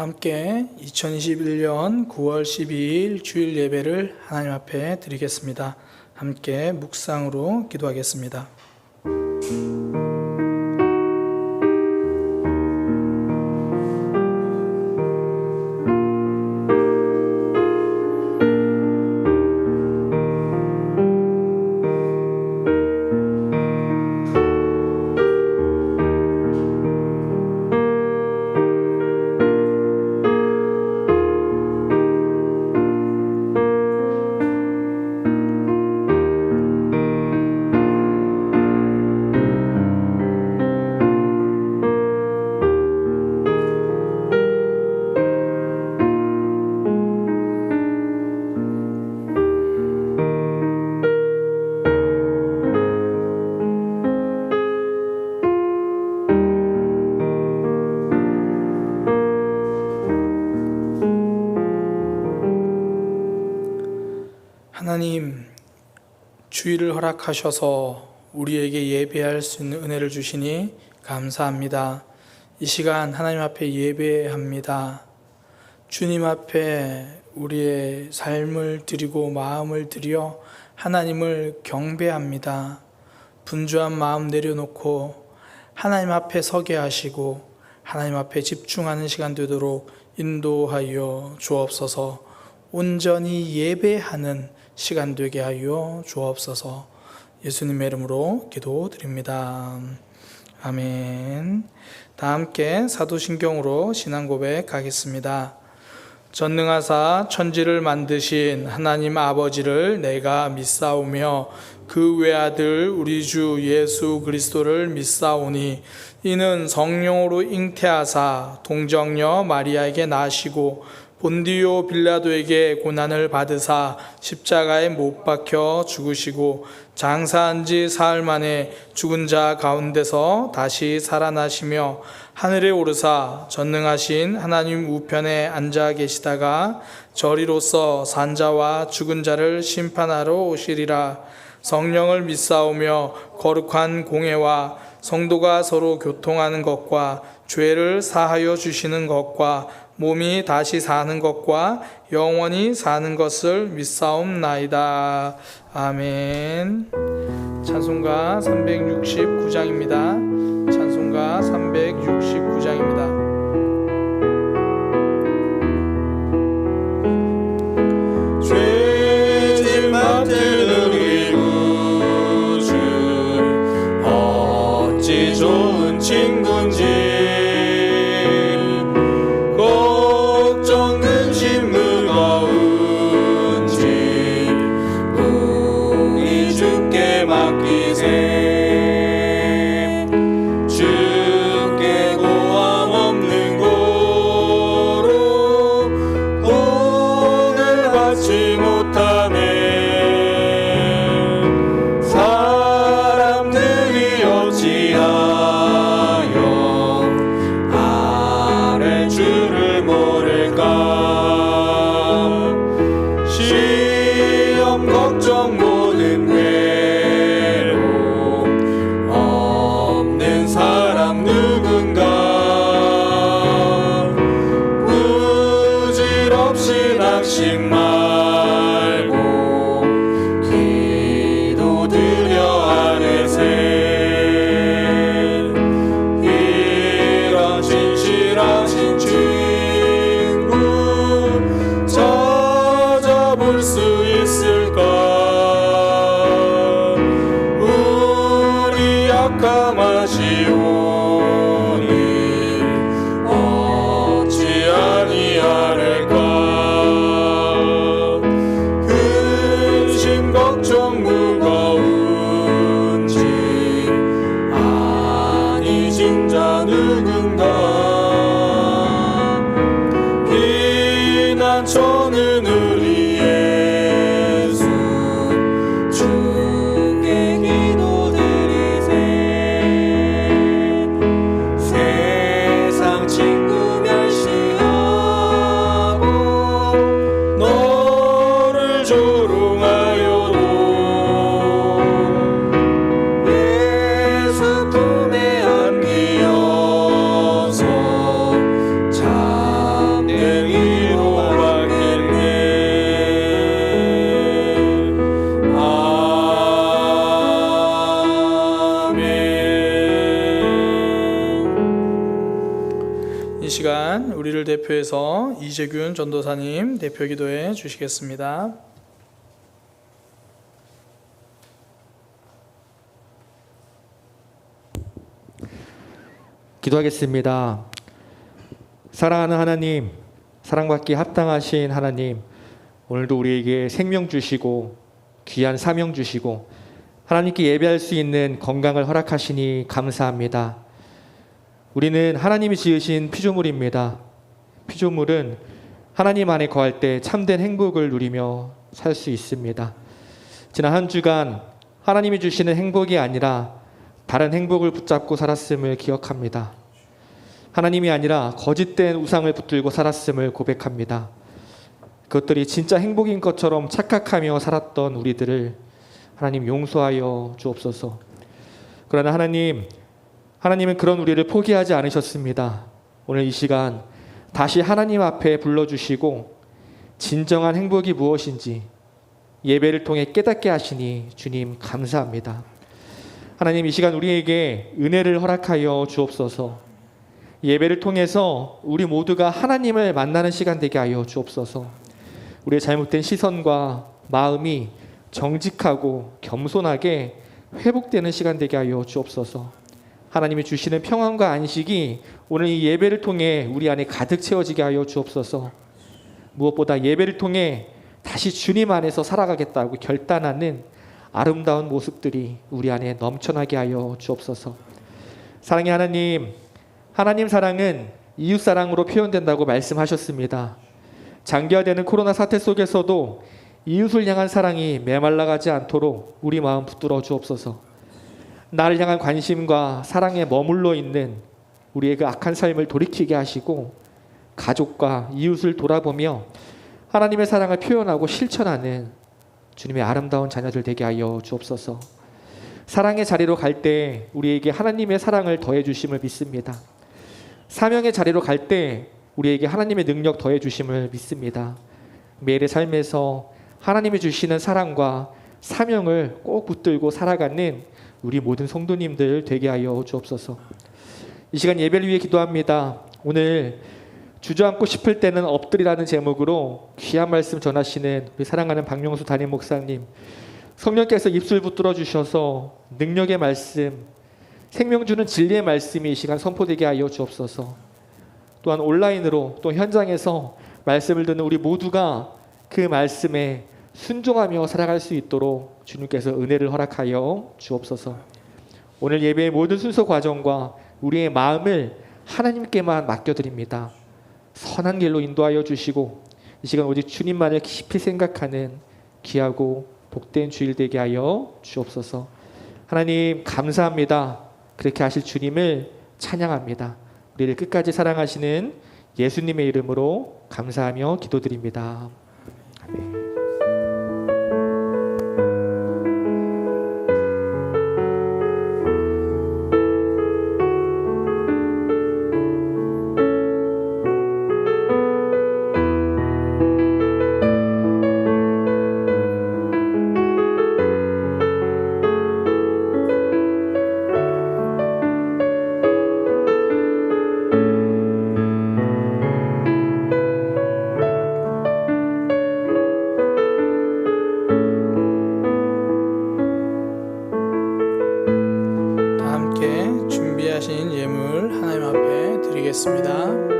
함께 2021년 9월 12일 주일 예배를 하나님 앞에 드리겠습니다. 함께 묵상으로 기도하겠습니다. 하나님, 주일을 허락하셔서 우리에게 예배할 수 있는 은혜를 주시니 감사합니다. 이 시간 하나님 앞에 예배합니다. 주님 앞에 우리의 삶을 드리고 마음을 드려 하나님을 경배합니다. 분주한 마음 내려놓고 하나님 앞에 서게 하시고 하나님 앞에 집중하는 시간 되도록 인도하여 주옵소서. 온전히 예배하는 시간 되게 하여 주옵소서. 예수님의 이름으로 기도드립니다. 아멘. 다 함께 사도신경으로 신앙 고백하겠습니다. 전능하사 천지를 만드신 하나님 아버지를 내가 믿사오며 그 외아들 우리 주 예수 그리스도를 믿사오니 이는 성령으로 잉태하사 동정녀 마리아에게 나시고 본디오 빌라도에게 고난을 받으사 십자가에 못 박혀 죽으시고 장사한 지 사흘 만에 죽은 자 가운데서 다시 살아나시며 하늘에 오르사 전능하신 하나님 우편에 앉아 계시다가 저리로서 산자와 죽은 자를 심판하러 오시리라. 성령을 믿사오며 거룩한 공회와 성도가 서로 교통하는 것과 죄를 사하여 주시는 것과 몸이 다시 사는 것과 영원히 사는 것을 믿사옵나이다. 아멘. 찬송가 369장입니다. 찬송가 369장입니다. 죄짐 맡은 우리 구주 어찌 좋은 친구인지 걱정 근심 무거운지 우리 주께 맡기세. 주께 고함 없는 고로 돈을 받지 못하네. 사람들이 어찌하여 아래 주를 모를까. 시험 걱정 모든 괴로움 없는 사람 누군가. 부질없이 낙심 말고 기도드려 아뢰세. 이런 진실하신 친구 찾아볼 수 있을까. 우리 약함하시오니 어찌 아니하릴까. 근심 걱정 무거운지 아니진 자 누군가. 비난처는 우리 예수 주께 기도드리세. 시간 우리를 대표해서 이재균 전도사님 대표 기도해 주시겠습니다. 기도하겠습니다. 사랑하는 하나님, 사랑받기 합당하신 하나님, 오늘도 우리에게 생명 주시고 귀한 사명 주시고 하나님께 예배할 수 있는 건강을 허락하시니 감사합니다. 우리는 하나님이 지으신 피조물입니다. 피조물은 하나님 안에 거할 때 참된 행복을 누리며 살 수 있습니다. 지난 한 주간 하나님이 주시는 행복이 아니라 다른 행복을 붙잡고 살았음을 기억합니다. 하나님이 아니라 거짓된 우상을 붙들고 살았음을 고백합니다. 그것들이 진짜 행복인 것처럼 착각하며 살았던 우리들을 하나님 용서하여 주옵소서. 그러나 하나님은 그런 우리를 포기하지 않으셨습니다. 오늘 이 시간 다시 하나님 앞에 불러주시고 진정한 행복이 무엇인지 예배를 통해 깨닫게 하시니 주님 감사합니다. 하나님, 이 시간 우리에게 은혜를 허락하여 주옵소서. 예배를 통해서 우리 모두가 하나님을 만나는 시간 되게 하여 주옵소서. 우리의 잘못된 시선과 마음이 정직하고 겸손하게 회복되는 시간 되게 하여 주옵소서. 하나님이 주시는 평안과 안식이 오늘 이 예배를 통해 우리 안에 가득 채워지게 하여 주옵소서. 무엇보다 예배를 통해 다시 주님 안에서 살아가겠다고 결단하는 아름다운 모습들이 우리 안에 넘쳐나게 하여 주옵소서. 사랑의 하나님 사랑은 이웃 사랑으로 표현된다고 말씀하셨습니다. 장기화되는 코로나 사태 속에서도 이웃을 향한 사랑이 메말라가지 않도록 우리 마음 붙들어 주옵소서. 나를 향한 관심과 사랑에 머물러 있는 우리의 그 악한 삶을 돌이키게 하시고 가족과 이웃을 돌아보며 하나님의 사랑을 표현하고 실천하는 주님의 아름다운 자녀들 되게 하여 주옵소서. 사랑의 자리로 갈 때 우리에게 하나님의 사랑을 더해 주심을 믿습니다. 사명의 자리로 갈 때 우리에게 하나님의 능력 더해 주심을 믿습니다. 매일의 삶에서 하나님이 주시는 사랑과 사명을 꼭 붙들고 살아가는 우리 모든 성도님들 되게 하여 주옵소서. 이 시간 예배를 위해 기도합니다. 오늘 주저앉고 싶을 때는 엎드리라는 제목으로 귀한 말씀 전하시는 우리 사랑하는 박명수 담임 목사님, 성령께서 입술 붙들어 주셔서 능력의 말씀, 생명 주는 진리의 말씀이 이 시간 선포되게 하여 주옵소서. 또한 온라인으로 또 현장에서 말씀을 듣는 우리 모두가 그 말씀에 순종하며 살아갈 수 있도록 주님께서 은혜를 허락하여 주옵소서. 오늘 예배의 모든 순서 과정과 우리의 마음을 하나님께만 맡겨드립니다. 선한 길로 인도하여 주시고 이 시간 오직 주님만을 깊이 생각하는 귀하고 복된 주일 되게 하여 주옵소서. 하나님 감사합니다. 그렇게 하실 주님을 찬양합니다. 우리를 끝까지 사랑하시는 예수님의 이름으로 감사하며 기도드립니다. 아멘. 준비하신 예물 하나님 앞에 드리겠습니다.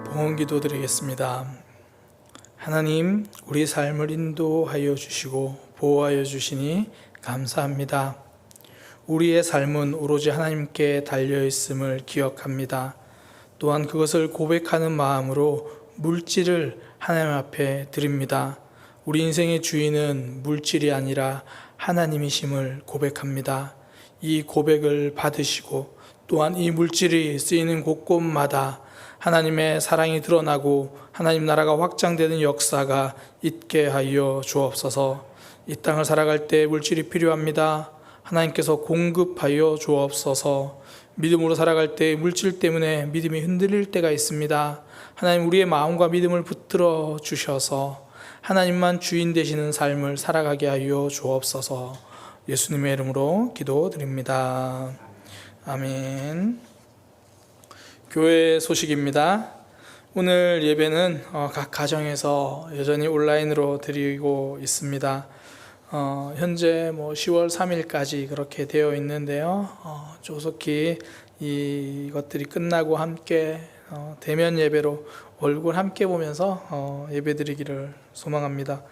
봉헌 기도 드리겠습니다. 하나님, 우리 삶을 인도하여 주시고 보호하여 주시니 감사합니다. 우리의 삶은 오로지 하나님께 달려있음을 기억합니다. 또한 그것을 고백하는 마음으로 물질을 하나님 앞에 드립니다. 우리 인생의 주인은 물질이 아니라 하나님이심을 고백합니다. 이 고백을 받으시고 또한 이 물질이 쓰이는 곳곳마다 하나님의 사랑이 드러나고 하나님 나라가 확장되는 역사가 있게 하여 주옵소서. 이 땅을 살아갈 때 물질이 필요합니다. 하나님께서 공급하여 주옵소서. 믿음으로 살아갈 때 물질 때문에 믿음이 흔들릴 때가 있습니다. 하나님, 우리의 마음과 믿음을 붙들어 주셔서 하나님만 주인 되시는 삶을 살아가게 하여 주옵소서. 예수님의 이름으로 기도드립니다. 아멘. 교회 소식입니다. 오늘 예배는 각 가정에서 여전히 온라인으로 드리고 있습니다. 현재 10월 3일까지 그렇게 되어 있는데요. 조속히 이것들이 끝나고 함께 대면 예배로 얼굴 함께 보면서 예배드리기를 소망합니다.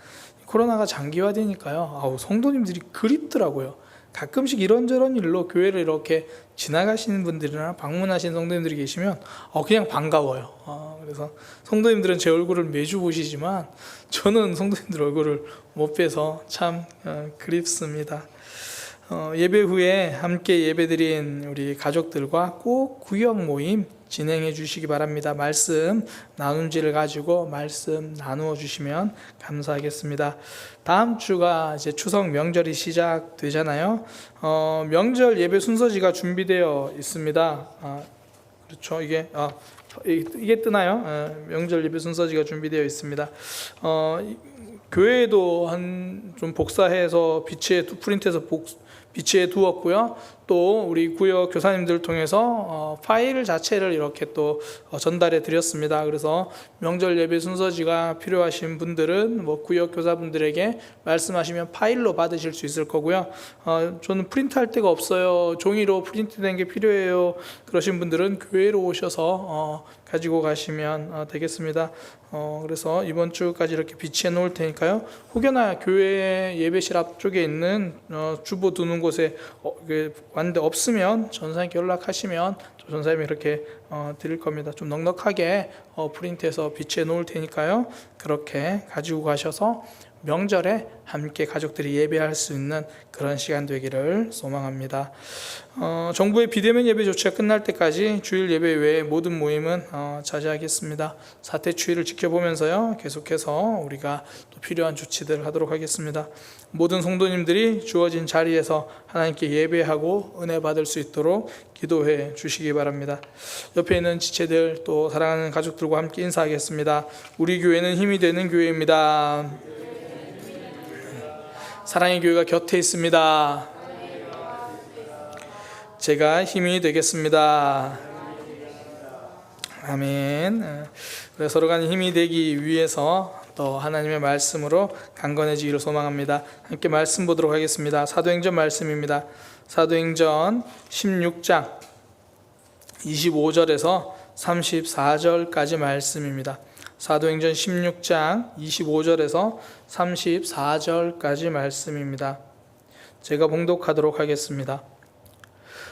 코로나가 장기화되니까요. 성도님들이 그립더라고요. 가끔씩 이런저런 일로 교회를 이렇게 지나가시는 분들이나 방문하시는 성도님들이 계시면 그냥 반가워요. 그래서 성도님들은 제 얼굴을 매주 보시지만 저는 성도님들 얼굴을 못 뵈서 참 그립습니다. 예배 후에 함께 예배드린 우리 가족들과 꼭 구역 모임 진행해 주시기 바랍니다. 말씀 나눔지를 가지고 말씀 나누어 주시면 감사하겠습니다. 다음 주가 이제 추석 명절이 시작되잖아요. 명절 예배 순서지가 준비되어 있습니다. 그렇죠. 이게 뜨나요? 명절 예배 순서지가 준비되어 있습니다. 교회에도 좀 복사해서 프린트해서 비치해 두었고요. 또 우리 구역 교사님들 통해서 파일 자체를 이렇게 또 전달해 드렸습니다. 그래서 명절 예배 순서지가 필요하신 분들은 구역 교사분들에게 말씀하시면 파일로 받으실 수 있을 거고요. 저는 프린트할 데가 없어요, 종이로 프린트된 게 필요해요, 그러신 분들은 교회로 오셔서 가지고 가시면 되겠습니다. 그래서 이번 주까지 이렇게 비치해 놓을 테니까요. 혹여나 교회 예배실 앞쪽에 있는 주보 두는 곳에 왔는데 없으면 전사님께 연락하시면 전사님이 이렇게 드릴 겁니다. 좀 넉넉하게 프린트해서 비치해 놓을 테니까요. 그렇게 가지고 가셔서 명절에 함께 가족들이 예배할 수 있는 그런 시간 되기를 소망합니다. 정부의 비대면 예배 조치가 끝날 때까지 주일 예배 외에 모든 모임은 자제하겠습니다. 사태 추이를 지켜보면서요, 계속해서 우리가 또 필요한 조치들을 하도록 하겠습니다. 모든 성도님들이 주어진 자리에서 하나님께 예배하고 은혜 받을 수 있도록 기도해 주시기 바랍니다. 옆에 있는 지체들 또 사랑하는 가족들과 함께 인사하겠습니다. 우리 교회는 힘이 되는 교회입니다. 사랑의 교회가 곁에 있습니다. 제가 힘이 되겠습니다. 아멘. 서로 간에 힘이 되기 위해서 또 하나님의 말씀으로 강건해지기를 소망합니다. 함께 말씀 보도록 하겠습니다. 사도행전 말씀입니다. 사도행전 16장 25절에서 34절까지 말씀입니다. 사도행전 16장 25절에서 34절까지 말씀입니다. 제가 봉독하도록 하겠습니다.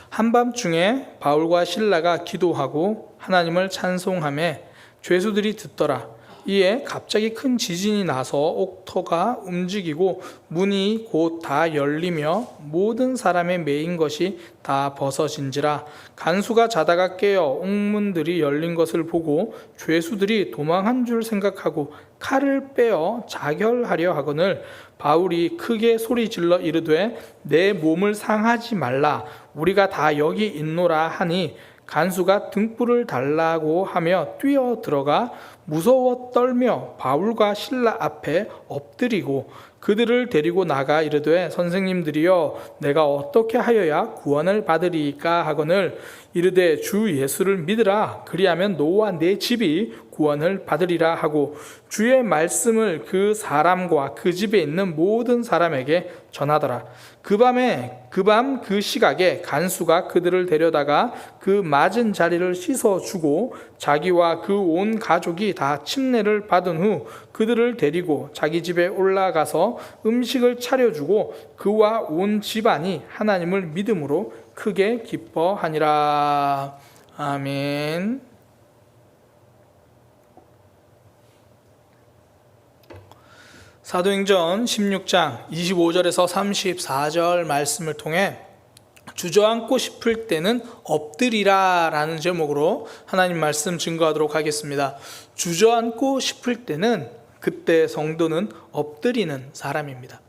한밤중에 바울과 실라가 기도하고 하나님을 찬송하매 죄수들이 듣더라. 이에 갑자기 큰 지진이 나서 옥토가 움직이고 문이 곧 다 열리며 모든 사람의 매인 것이 다 벗어진지라. 간수가 자다가 깨어 옥문들이 열린 것을 보고 죄수들이 도망한 줄 생각하고 칼을 빼어 자결하려 하거늘 바울이 크게 소리질러 이르되 내 몸을 상하지 말라, 우리가 다 여기 있노라 하니 간수가 등불을 달라고 하며 뛰어 들어가 무서워 떨며 바울과 실라 앞에 엎드리고 그들을 데리고 나가 이르되 선생님들이여 내가 어떻게 하여야 구원을 받으리이까 하거늘 이르되 주 예수를 믿으라, 그리하면 너와 내 집이 구원을 받으리라 하고 주의 말씀을 그 사람과 그 집에 있는 모든 사람에게 전하더라. 그 밤 그 시각에 간수가 그들을 데려다가 그 맞은 자리를 씻어주고 자기와 그 온 가족이 다 침례를 받은 후 그들을 데리고 자기 집에 올라가서 음식을 차려주고 그와 온 집안이 하나님을 믿음으로 크게 기뻐하니라. 아멘. 사도행전 16장 25절에서 34절 말씀을 통해 주저앉고 싶을 때는 엎드리라 라는 제목으로 하나님 말씀 증거하도록 하겠습니다. 주저앉고 싶을 때는 그때 성도는 엎드리는 사람입니다.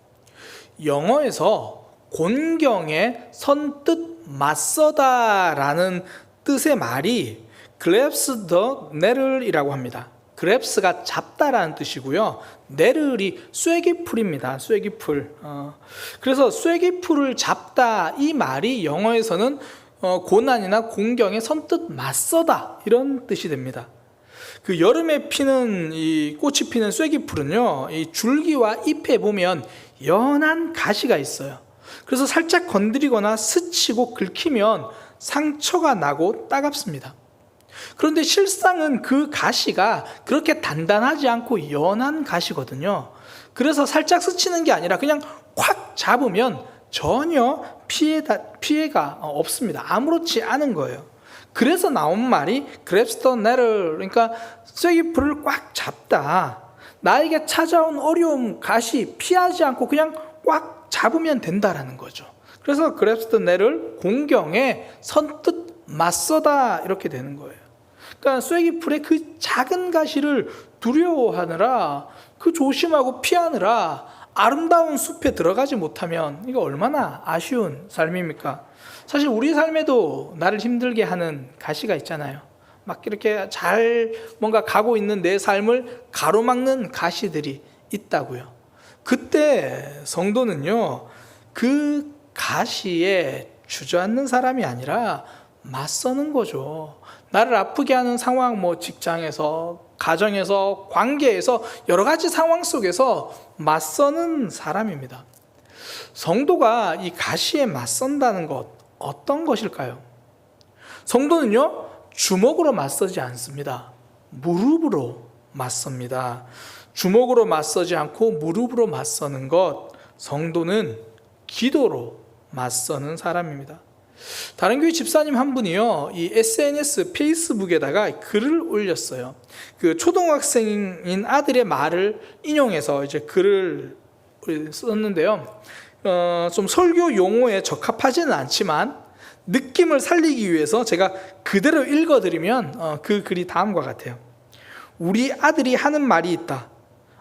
영어에서 곤경에 선뜻 맞서다라는 뜻의 말이 grabs the nettle이라고 합니다. grabs가 잡다라는 뜻이고요. nettle이 쐐기풀입니다. 쐐기풀. 그래서 쐐기풀을 잡다 이 말이 영어에서는 고난이나 공경에 선뜻 맞서다 이런 뜻이 됩니다. 그 여름에 피는 이 꽃이 피는 쐐기풀은요, 이 줄기와 잎에 보면 연한 가시가 있어요. 그래서 살짝 건드리거나 스치고 긁히면 상처가 나고 따갑습니다. 그런데 실상은 그 가시가 그렇게 단단하지 않고 연한 가시거든요. 그래서 살짝 스치는 게 아니라 그냥 콱 잡으면 전혀 피해가 없습니다. 아무렇지 않은 거예요. 그래서 나온 말이 grabs the nettle, 그러니까 쐐기풀을 꽉 잡다. 나에게 찾아온 어려움, 가시 피하지 않고 그냥 꽉 잡으면 된다라는 거죠. 그래서 grabs the nettle, 공경에 선뜻 맞서다 이렇게 되는 거예요. 그러니까 쐐기풀의 그 작은 가시를 두려워하느라, 그 조심하고 피하느라 아름다운 숲에 들어가지 못하면 이거 얼마나 아쉬운 삶입니까? 사실 우리 삶에도 나를 힘들게 하는 가시가 있잖아요. 막 이렇게 잘 뭔가 가고 있는 내 삶을 가로막는 가시들이 있다고요. 그때 성도는요, 그 가시에 주저앉는 사람이 아니라 맞서는 거죠. 나를 아프게 하는 상황, 뭐 직장에서, 가정에서, 관계에서 여러 가지 상황 속에서 맞서는 사람입니다. 성도가 이 가시에 맞선다는 것, 어떤 것일까요? 성도는요, 주먹으로 맞서지 않습니다. 무릎으로 맞섭니다. 주먹으로 맞서지 않고 무릎으로 맞서는 것, 성도는 기도로 맞서는 사람입니다. 다른 교회 집사님 한 분이요, 이 SNS 페이스북에다가 글을 올렸어요. 그 초등학생인 아들의 말을 인용해서 이제 글을 썼는데요. 좀 설교 용어에 적합하지는 않지만 느낌을 살리기 위해서 제가 그대로 읽어드리면 그 글이 다음과 같아요. 우리 아들이 하는 말이 있다.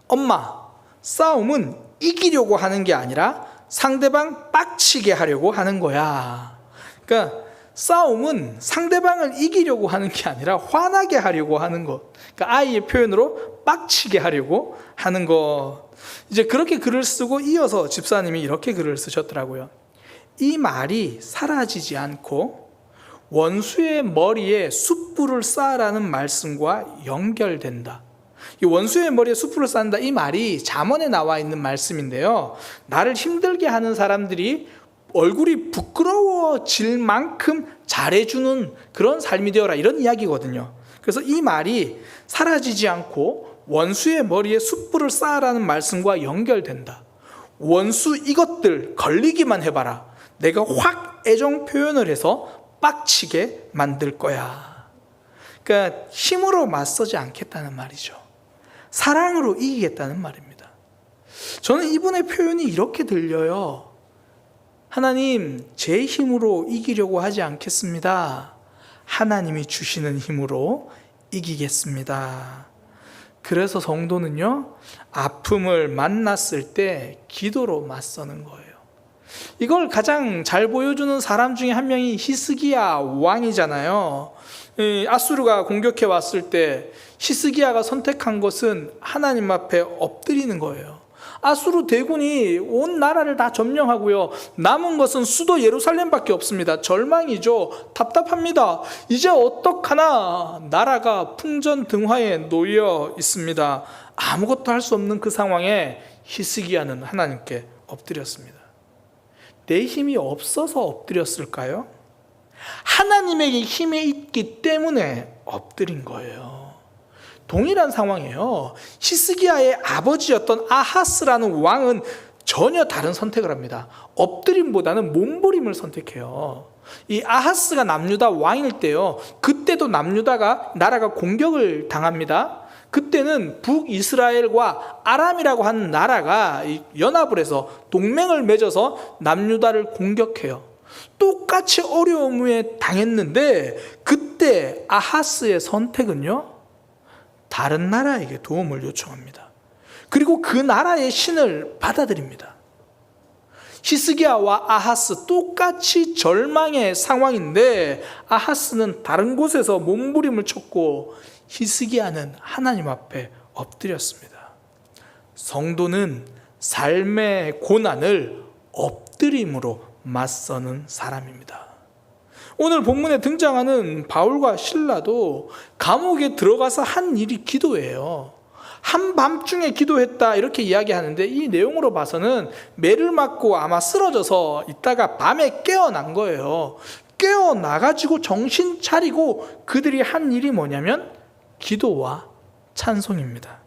엄마, 싸움은 이기려고 하는 게 아니라 상대방 빡치게 하려고 하는 거야. 그러니까 싸움은 상대방을 이기려고 하는 게 아니라 화나게 하려고 하는 것. 그러니까 아이의 표현으로 빡치게 하려고 하는 것. 이제 그렇게 글을 쓰고 이어서 집사님이 이렇게 글을 쓰셨더라고요. 이 말이 사라지지 않고 원수의 머리에 숯불을 쌓으라는 말씀과 연결된다. 이 원수의 머리에 숯불을 쌓는다, 이 말이 잠언에 나와 있는 말씀인데요. 나를 힘들게 하는 사람들이 얼굴이 부끄러워질 만큼 잘해주는 그런 삶이 되어라, 이런 이야기거든요. 그래서 이 말이 사라지지 않고 원수의 머리에 숯불을 쌓으라는 말씀과 연결된다. 원수 이것들 걸리기만 해봐라. 내가 확 애정 표현을 해서 빡치게 만들 거야. 그러니까 힘으로 맞서지 않겠다는 말이죠. 사랑으로 이기겠다는 말입니다. 저는 이분의 표현이 이렇게 들려요. 하나님, 제 힘으로 이기려고 하지 않겠습니다. 하나님이 주시는 힘으로 이기겠습니다. 그래서 성도는요, 아픔을 만났을 때 기도로 맞서는 거예요. 이걸 가장 잘 보여주는 사람 중에 한 명이 히스기야 왕이잖아요. 아수르가 공격해 왔을 때 히스기야가 선택한 것은 하나님 앞에 엎드리는 거예요. 아수르 대군이 온 나라를 다 점령하고요, 남은 것은 수도 예루살렘밖에 없습니다. 절망이죠. 답답합니다. 이제 어떡하나. 나라가 풍전등화에 놓여 있습니다. 아무것도 할 수 없는 그 상황에 히스기야는 하나님께 엎드렸습니다. 내 힘이 없어서 엎드렸을까요? 하나님에게 힘이 있기 때문에 엎드린 거예요. 동일한 상황이에요. 히스기야의 아버지였던 아하스라는 왕은 전혀 다른 선택을 합니다. 엎드림보다는 몸부림을 선택해요. 이 아하스가 남유다 왕일 때요, 그때도 남유다가 나라가 공격을 당합니다. 그때는 북이스라엘과 아람이라고 하는 나라가 연합을 해서 동맹을 맺어서 남유다를 공격해요. 똑같이 어려움에 당했는데 그때 아하스의 선택은요, 다른 나라에게 도움을 요청합니다. 그리고 그 나라의 신을 받아들입니다. 히스기야와 아하스 똑같이 절망의 상황인데 아하스는 다른 곳에서 몸부림을 쳤고 히스기야는 하나님 앞에 엎드렸습니다. 성도는 삶의 고난을 엎드림으로 맞서는 사람입니다. 오늘 본문에 등장하는 바울과 실라도 감옥에 들어가서 한 일이 기도예요. 한밤중에 기도했다 이렇게 이야기하는데 이 내용으로 봐서는 매를 맞고 아마 쓰러져서 있다가 밤에 깨어난 거예요. 깨어나가지고 정신 차리고 그들이 한 일이 뭐냐면 기도와 찬송입니다.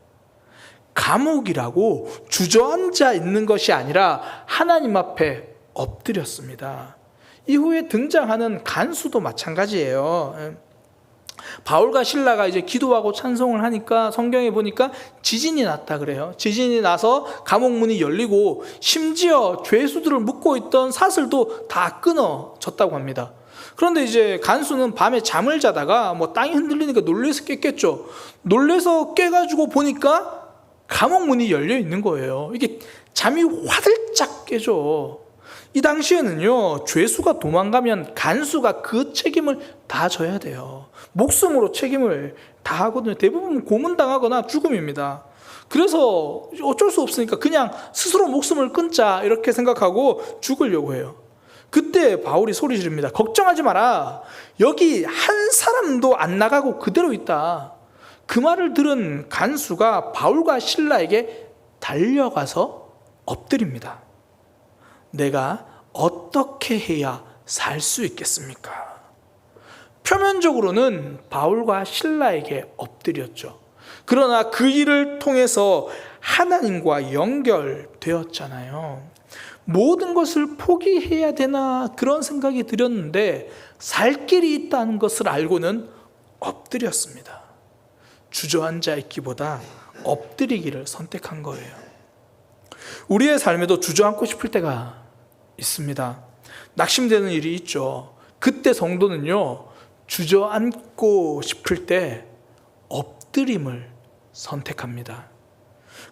감옥이라고 주저앉아 있는 것이 아니라 하나님 앞에 엎드렸습니다. 이후에 등장하는 간수도 마찬가지예요. 바울과 실라가 이제 기도하고 찬송을 하니까 성경에 보니까 지진이 났다 그래요. 지진이 나서 감옥 문이 열리고 심지어 죄수들을 묶고 있던 사슬도 다 끊어졌다고 합니다. 그런데 이제 간수는 밤에 잠을 자다가 뭐 땅이 흔들리니까 놀래서 깼겠죠. 놀래서 깨가지고 보니까 감옥 문이 열려 있는 거예요. 이게 잠이 화들짝 깨죠. 이 당시에는요, 죄수가 도망가면 간수가 그 책임을 다 져야 돼요. 목숨으로 책임을 다 하거든요. 대부분 고문당하거나 죽음입니다. 그래서 어쩔 수 없으니까 그냥 스스로 목숨을 끊자 이렇게 생각하고 죽으려고 해요. 그때 바울이 소리 지릅니다. 걱정하지 마라. 여기 한 사람도 안 나가고 그대로 있다. 그 말을 들은 간수가 바울과 실라에게 달려가서 엎드립니다. 내가 어떻게 해야 살 수 있겠습니까? 표면적으로는 바울과 실라에게 엎드렸죠. 그러나 그 일을 통해서 하나님과 연결되었잖아요. 모든 것을 포기해야 되나 그런 생각이 들었는데 살 길이 있다는 것을 알고는 엎드렸습니다. 주저앉아 있기보다 엎드리기를 선택한 거예요. 우리의 삶에도 주저앉고 싶을 때가 있습니다. 낙심되는 일이 있죠. 그때 성도는요, 주저앉고 싶을 때 엎드림을 선택합니다.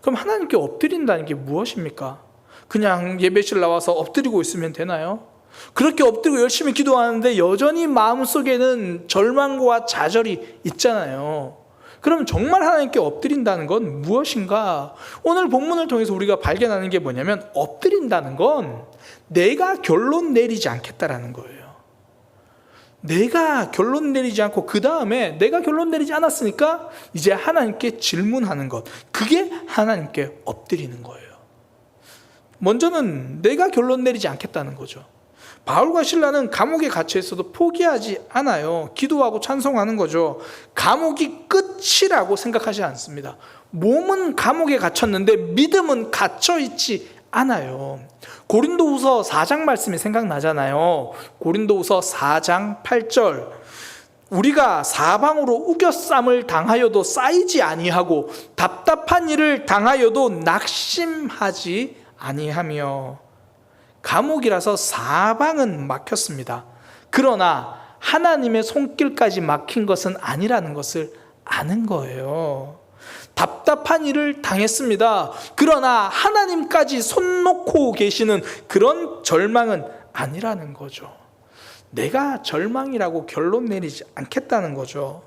그럼 하나님께 엎드린다는 게 무엇입니까? 그냥 예배실 나와서 엎드리고 있으면 되나요? 그렇게 엎드리고 열심히 기도하는데 여전히 마음속에는 절망과 좌절이 있잖아요. 그럼 정말 하나님께 엎드린다는 건 무엇인가? 오늘 본문을 통해서 우리가 발견하는 게 뭐냐면 엎드린다는 건 내가 결론 내리지 않겠다라는 거예요. 내가 결론 내리지 않고 그 다음에 내가 결론 내리지 않았으니까 이제 하나님께 질문하는 것. 그게 하나님께 엎드리는 거예요. 먼저는 내가 결론 내리지 않겠다는 거죠. 바울과 실라는 감옥에 갇혀 있어도 포기하지 않아요. 기도하고 찬송하는 거죠. 감옥이 끝이라고 생각하지 않습니다. 몸은 감옥에 갇혔는데 믿음은 갇혀 있지 않아요. 고린도후서 4장 말씀이 생각나잖아요. 고린도후서 4장 8절. 우리가 사방으로 우겨쌈을 당하여도 쌓이지 아니하고 답답한 일을 당하여도 낙심하지 아니하며. 감옥이라서 사방은 막혔습니다. 그러나 하나님의 손길까지 막힌 것은 아니라는 것을 아는 거예요. 답답한 일을 당했습니다. 그러나 하나님까지 손 놓고 계시는 그런 절망은 아니라는 거죠. 내가 절망이라고 결론 내리지 않겠다는 거죠.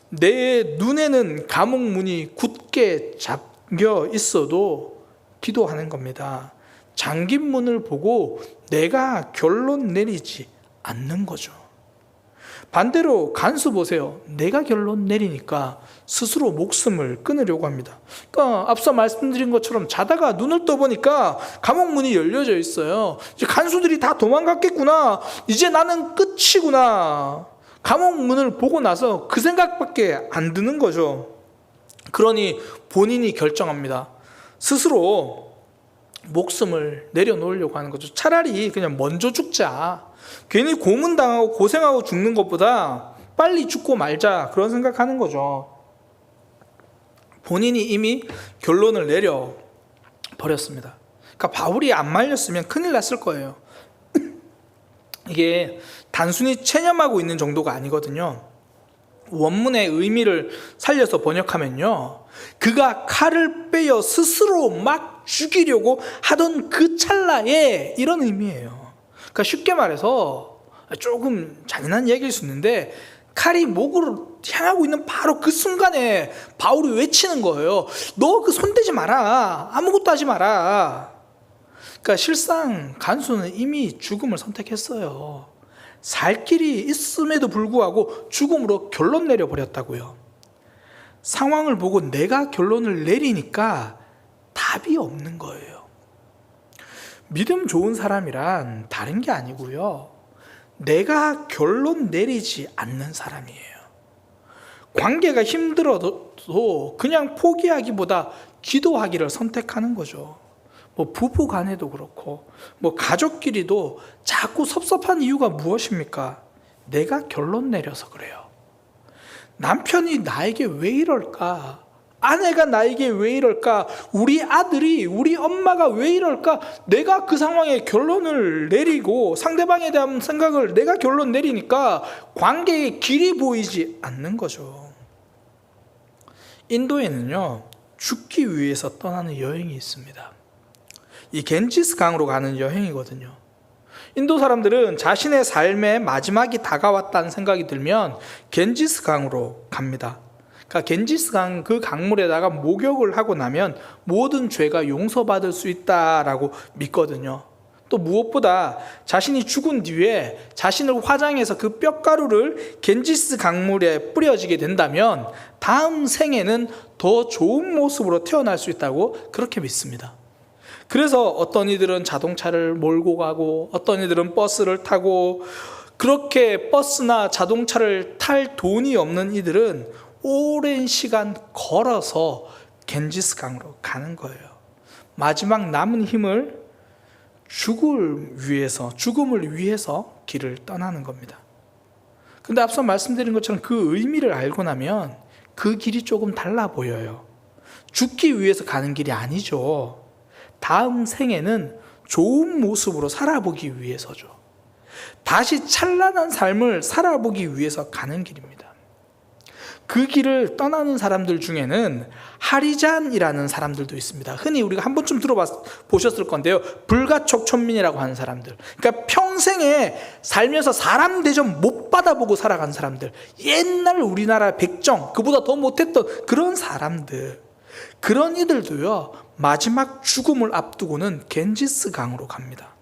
내 눈에는 감옥 문이 굳게 잠겨 있어도 기도하는 겁니다. 잠긴 문을 보고 내가 결론 내리지 않는 거죠. 반대로 간수 보세요. 내가 결론 내리니까 스스로 목숨을 끊으려고 합니다. 그러니까 앞서 말씀드린 것처럼 자다가 눈을 떠보니까 감옥 문이 열려져 있어요. 이제 간수들이 다 도망갔겠구나. 이제 나는 끝이구나. 감옥 문을 보고 나서 그 생각밖에 안 드는 거죠. 그러니 본인이 결정합니다. 스스로 목숨을 내려놓으려고 하는 거죠. 차라리 그냥 먼저 죽자. 괜히 고문당하고 고생하고 죽는 것보다 빨리 죽고 말자. 그런 생각하는 거죠. 본인이 이미 결론을 내려버렸습니다. 그러니까 바울이 안 말렸으면 큰일 났을 거예요. 이게 단순히 체념하고 있는 정도가 아니거든요. 원문의 의미를 살려서 번역하면요, 그가 칼을 빼어 스스로 막 죽이려고 하던 그 찰나에 이런 의미예요. 그러니까 쉽게 말해서 조금 잔인한 얘기일 수 있는데 칼이 목으로 향하고 있는 바로 그 순간에 바울이 외치는 거예요. 너 그 손대지 마라. 아무것도 하지 마라. 그러니까 실상 간수는 이미 죽음을 선택했어요. 살 길이 있음에도 불구하고 죽음으로 결론 내려버렸다고요. 상황을 보고 내가 결론을 내리니까 답이 없는 거예요. 믿음 좋은 사람이란 다른 게 아니고요. 내가 결론 내리지 않는 사람이에요. 관계가 힘들어도 그냥 포기하기보다 기도하기를 선택하는 거죠. 뭐 부부 간에도 그렇고 뭐 가족끼리도 자꾸 섭섭한 이유가 무엇입니까? 내가 결론 내려서 그래요. 남편이 나에게 왜 이럴까? 아내가 나에게 왜 이럴까? 우리 아들이, 우리 엄마가 왜 이럴까? 내가 그 상황에 결론을 내리고 상대방에 대한 생각을 내가 결론 내리니까 관계의 길이 보이지 않는 거죠. 인도에는요, 죽기 위해서 떠나는 여행이 있습니다. 이 겐지스 강으로 가는 여행이거든요. 인도 사람들은 자신의 삶의 마지막이 다가왔다는 생각이 들면 겐지스 강으로 갑니다. 그러니까 겐지스 강 그 강물에다가 목욕을 하고 나면 모든 죄가 용서받을 수 있다라고 믿거든요. 또 무엇보다 자신이 죽은 뒤에 자신을 화장해서 그 뼈가루를 겐지스 강물에 뿌려지게 된다면 다음 생에는 더 좋은 모습으로 태어날 수 있다고 그렇게 믿습니다. 그래서 어떤 이들은 자동차를 몰고 가고 어떤 이들은 버스를 타고, 그렇게 버스나 자동차를 탈 돈이 없는 이들은 오랜 시간 걸어서 겐지스 강으로 가는 거예요. 마지막 남은 힘을 죽음을 위해서 길을 떠나는 겁니다. 근데 앞서 말씀드린 것처럼 그 의미를 알고 나면 그 길이 조금 달라 보여요. 죽기 위해서 가는 길이 아니죠. 다음 생에는 좋은 모습으로 살아보기 위해서죠. 다시 찬란한 삶을 살아보기 위해서 가는 길입니다. 그 길을 떠나는 사람들 중에는 하리잔이라는 사람들도 있습니다. 흔히 우리가 한 번쯤 들어보셨을 건데요. 불가촉 천민이라고 하는 사람들. 그러니까 평생에 살면서 사람 대접 못 받아보고 살아간 사람들. 옛날 우리나라 백정, 그보다 더 못했던 그런 사람들. 그런 이들도요, 마지막 죽음을 앞두고는 겐지스 강으로 갑니다.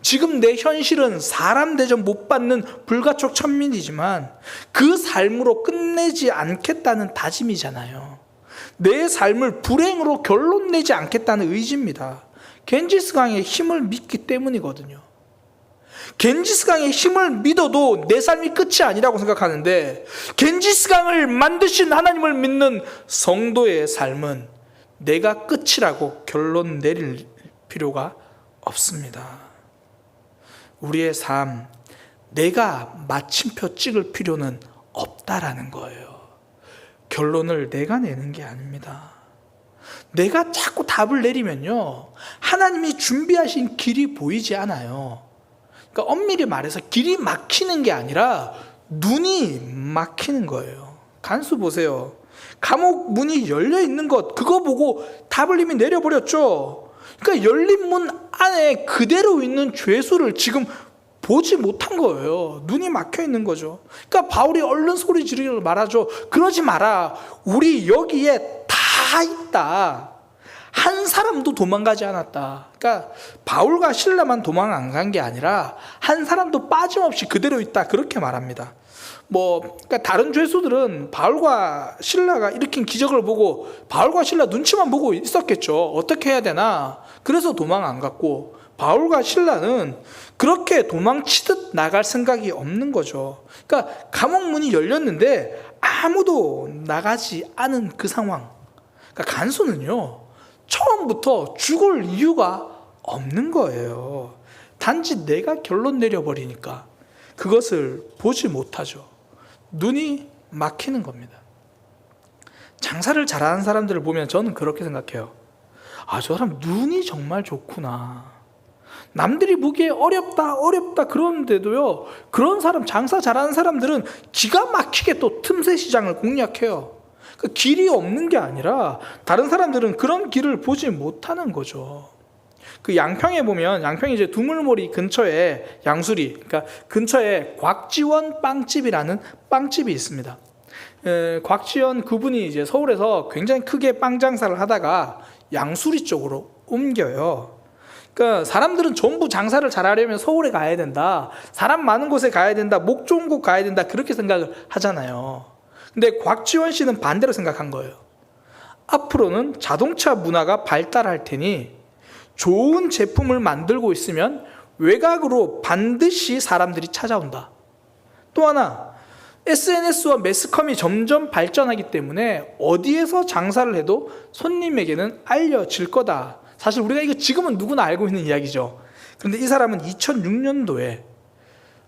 지금 내 현실은 사람 대접 못 받는 불가촉 천민이지만 그 삶으로 끝내지 않겠다는 다짐이잖아요. 내 삶을 불행으로 결론 내지 않겠다는 의지입니다. 겐지스 강의 힘을 믿기 때문이거든요. 겐지스 강의 힘을 믿어도 내 삶이 끝이 아니라고 생각하는데, 겐지스 강을 만드신 하나님을 믿는 성도의 삶은 내가 끝이라고 결론 내릴 필요가 없습니다. 우리의 삶, 내가 마침표 찍을 필요는 없다라는 거예요. 결론을 내가 내는 게 아닙니다. 내가 자꾸 답을 내리면요, 하나님이 준비하신 길이 보이지 않아요. 그러니까 엄밀히 말해서 길이 막히는 게 아니라 눈이 막히는 거예요. 간수 보세요. 감옥 문이 열려 있는 것, 그거 보고 답을 이미 내려버렸죠. 그러니까 열린 문 안에 그대로 있는 죄수를 지금 보지 못한 거예요. 눈이 막혀 있는 거죠. 그러니까 바울이 얼른 소리 지르기를 말하죠. 그러지 마라. 우리 여기에 다 있다. 한 사람도 도망가지 않았다. 그러니까 바울과 실라만 도망 안 간 게 아니라 한 사람도 빠짐없이 그대로 있다. 그렇게 말합니다. 그러니까 다른 죄수들은 바울과 실라가 일으킨 기적을 보고 바울과 실라 눈치만 보고 있었겠죠. 어떻게 해야 되나? 그래서 도망 안 갔고, 바울과 실라는 그렇게 도망치듯 나갈 생각이 없는 거죠. 그러니까 감옥 문이 열렸는데 아무도 나가지 않은 그 상황. 그러니까 간수는요, 처음부터 죽을 이유가 없는 거예요. 단지 내가 결론 내려버리니까 그것을 보지 못하죠. 눈이 막히는 겁니다. 장사를 잘하는 사람들을 보면 저는 그렇게 생각해요. 아, 저 사람 눈이 정말 좋구나. 남들이 보기에 어렵다 그러는데도요, 그런 사람, 장사 잘하는 사람들은 기가 막히게 또 틈새 시장을 공략해요. 그 길이 없는 게 아니라 다른 사람들은 그런 길을 보지 못하는 거죠. 그 양평에 보면, 양평이 이제 두물머리 근처에 양수리, 그러니까 근처에 곽지원 빵집이라는 빵집이 있습니다. 곽지원 그분이 이제 서울에서 굉장히 크게 빵 장사를 하다가 양수리 쪽으로 옮겨요. 그러니까 사람들은 전부 장사를 잘하려면 서울에 가야 된다, 사람 많은 곳에 가야 된다, 목 좋은 곳 가야 된다, 그렇게 생각을 하잖아요. 근데 곽지원 씨는 반대로 생각한 거예요. 앞으로는 자동차 문화가 발달할 테니 좋은 제품을 만들고 있으면 외곽으로 반드시 사람들이 찾아온다. 또 하나, SNS와 매스컴이 점점 발전하기 때문에 어디에서 장사를 해도 손님에게는 알려질 거다. 사실 우리가 이거 지금은 누구나 알고 있는 이야기죠. 그런데 이 사람은 2006년도에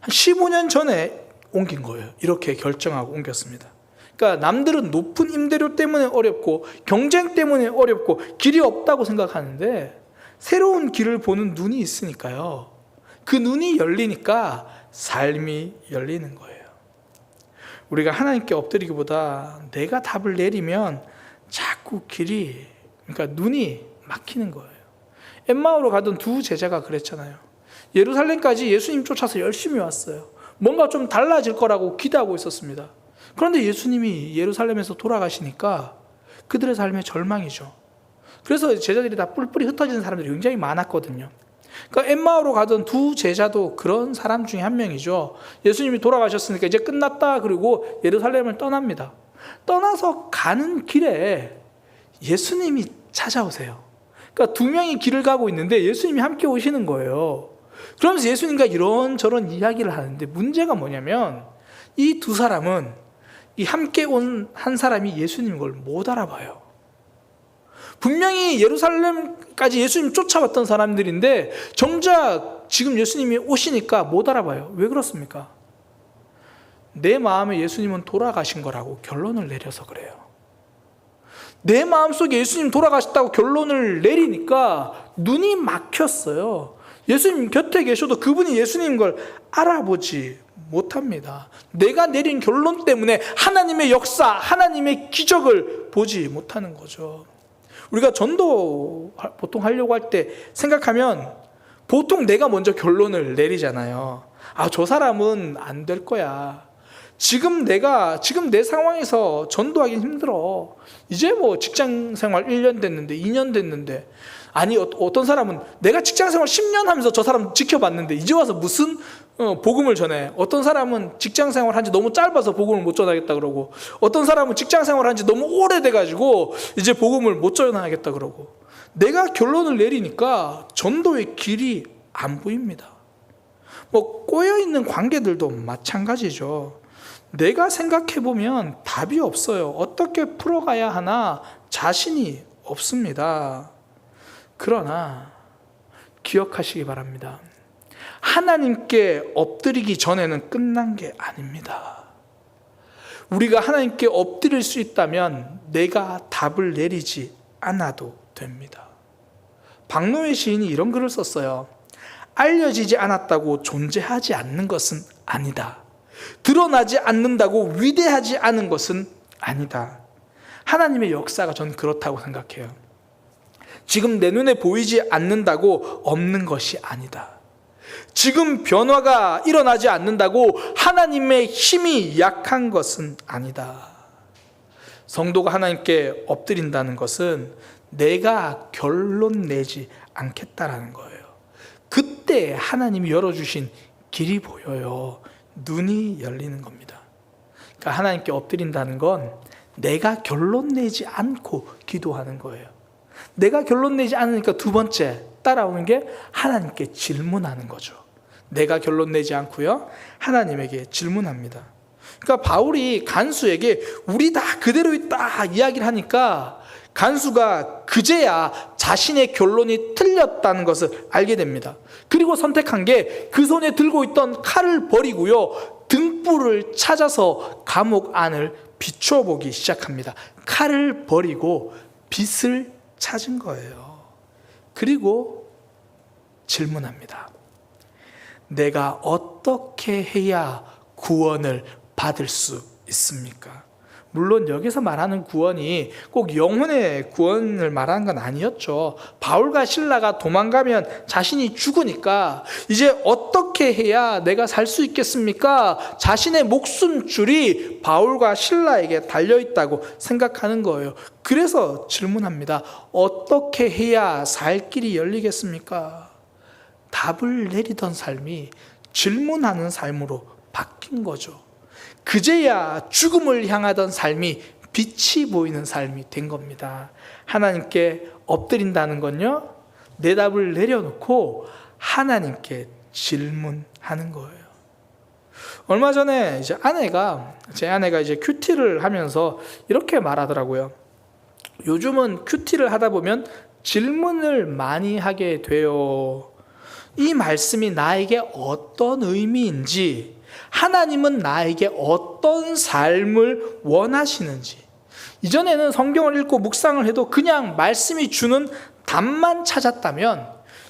한 15년 전에 옮긴 거예요. 이렇게 결정하고 옮겼습니다. 그러니까 남들은 높은 임대료 때문에 어렵고 경쟁 때문에 어렵고 길이 없다고 생각하는데 새로운 길을 보는 눈이 있으니까요. 그 눈이 열리니까 삶이 열리는 거예요. 우리가 하나님께 엎드리기보다 내가 답을 내리면 자꾸 길이, 그러니까 눈이 막히는 거예요. 엠마오로 가던 두 제자가 그랬잖아요. 예루살렘까지 예수님 쫓아서 열심히 왔어요. 뭔가 좀 달라질 거라고 기대하고 있었습니다. 그런데 예수님이 예루살렘에서 돌아가시니까 그들의 삶에 절망이죠. 그래서 제자들이 다 뿔뿔이 흩어지는 사람들이 굉장히 많았거든요. 그러니까 엠마오로 가던 두 제자도 그런 사람 중에 한 명이죠. 예수님이 돌아가셨으니까 이제 끝났다, 그리고 예루살렘을 떠납니다. 떠나서 가는 길에 예수님이 찾아오세요. 그러니까 두 명이 길을 가고 있는데 예수님이 함께 오시는 거예요. 그러면서 예수님과 이런저런 이야기를 하는데, 문제가 뭐냐면 이 두 사람은, 이 함께 온 한 사람이 예수님 걸 못 알아봐요. 분명히 예루살렘까지 예수님 쫓아왔던 사람들인데 정작 지금 예수님이 오시니까 못 알아봐요. 왜 그렇습니까? 내 마음에 예수님은 돌아가신 거라고 결론을 내려서 그래요. 내 마음속에 예수님 돌아가셨다고 결론을 내리니까 눈이 막혔어요. 예수님 곁에 계셔도 그분이 예수님인 걸 알아보지 못합니다. 내가 내린 결론 때문에 하나님의 역사, 하나님의 기적을 보지 못하는 거죠. 우리가 전도 보통 하려고 할 때 생각하면 보통 내가 먼저 결론을 내리잖아요. 아, 저 사람은 안 될 거야. 지금 내 상황에서 전도하긴 힘들어. 이제 뭐 직장 생활 1년 됐는데, 2년 됐는데. 아니, 어떤 사람은 내가 직장 생활 10년 하면서 저 사람 지켜봤는데 이제 와서 무슨 복음을 전해. 어떤 사람은 직장 생활 한지 너무 짧아서 복음을 못 전하겠다 그러고, 어떤 사람은 직장 생활 한지 너무 오래돼가지고 이제 복음을 못 전하겠다 그러고. 내가 결론을 내리니까 전도의 길이 안 보입니다. 뭐 꼬여있는 관계들도 마찬가지죠. 내가 생각해보면 답이 없어요. 어떻게 풀어가야 하나 자신이 없습니다. 그러나 기억하시기 바랍니다. 하나님께 엎드리기 전에는 끝난 게 아닙니다. 우리가 하나님께 엎드릴 수 있다면 내가 답을 내리지 않아도 됩니다. 박노해 시인이 이런 글을 썼어요. 알려지지 않았다고 존재하지 않는 것은 아니다. 드러나지 않는다고 위대하지 않은 것은 아니다. 하나님의 역사가 전 그렇다고 생각해요. 지금 내 눈에 보이지 않는다고 없는 것이 아니다. 지금 변화가 일어나지 않는다고 하나님의 힘이 약한 것은 아니다. 성도가 하나님께 엎드린다는 것은 내가 결론 내지 않겠다라는 거예요. 그때 하나님이 열어주신 길이 보여요. 눈이 열리는 겁니다. 그러니까 하나님께 엎드린다는 건 내가 결론 내지 않고 기도하는 거예요. 내가 결론 내지 않으니까 두 번째 따라오는 게 하나님께 질문하는 거죠. 내가 결론 내지 않고요, 하나님에게 질문합니다. 그러니까 바울이 간수에게 우리 다 그대로 있다 이야기를 하니까 간수가 그제야 자신의 결론이 틀렸다는 것을 알게 됩니다. 그리고 선택한 게 그 손에 들고 있던 칼을 버리고요, 등불을 찾아서 감옥 안을 비춰보기 시작합니다. 칼을 버리고 빛을 찾은 거예요. 그리고 질문합니다. 내가 어떻게 해야 구원을 받을 수 있습니까? 물론 여기서 말하는 구원이 꼭 영혼의 구원을 말하는 건 아니었죠. 바울과 실라가 도망가면 자신이 죽으니까 이제 어떻게 해야 내가 살 수 있겠습니까? 자신의 목숨줄이 바울과 실라에게 달려있다고 생각하는 거예요. 그래서 질문합니다. 어떻게 해야 살 길이 열리겠습니까? 답을 내리던 삶이 질문하는 삶으로 바뀐 거죠. 그제야 죽음을 향하던 삶이 빛이 보이는 삶이 된 겁니다. 하나님께 엎드린다는 건요, 내 답을 내려놓고 하나님께 질문하는 거예요. 얼마 전에 제 아내가 이제 큐티를 하면서 이렇게 말하더라고요. 요즘은 큐티를 하다 보면 질문을 많이 하게 돼요. 이 말씀이 나에게 어떤 의미인지, 하나님은 나에게 어떤 삶을 원하시는지. 이전에는 성경을 읽고 묵상을 해도 그냥 말씀이 주는 답만 찾았다면,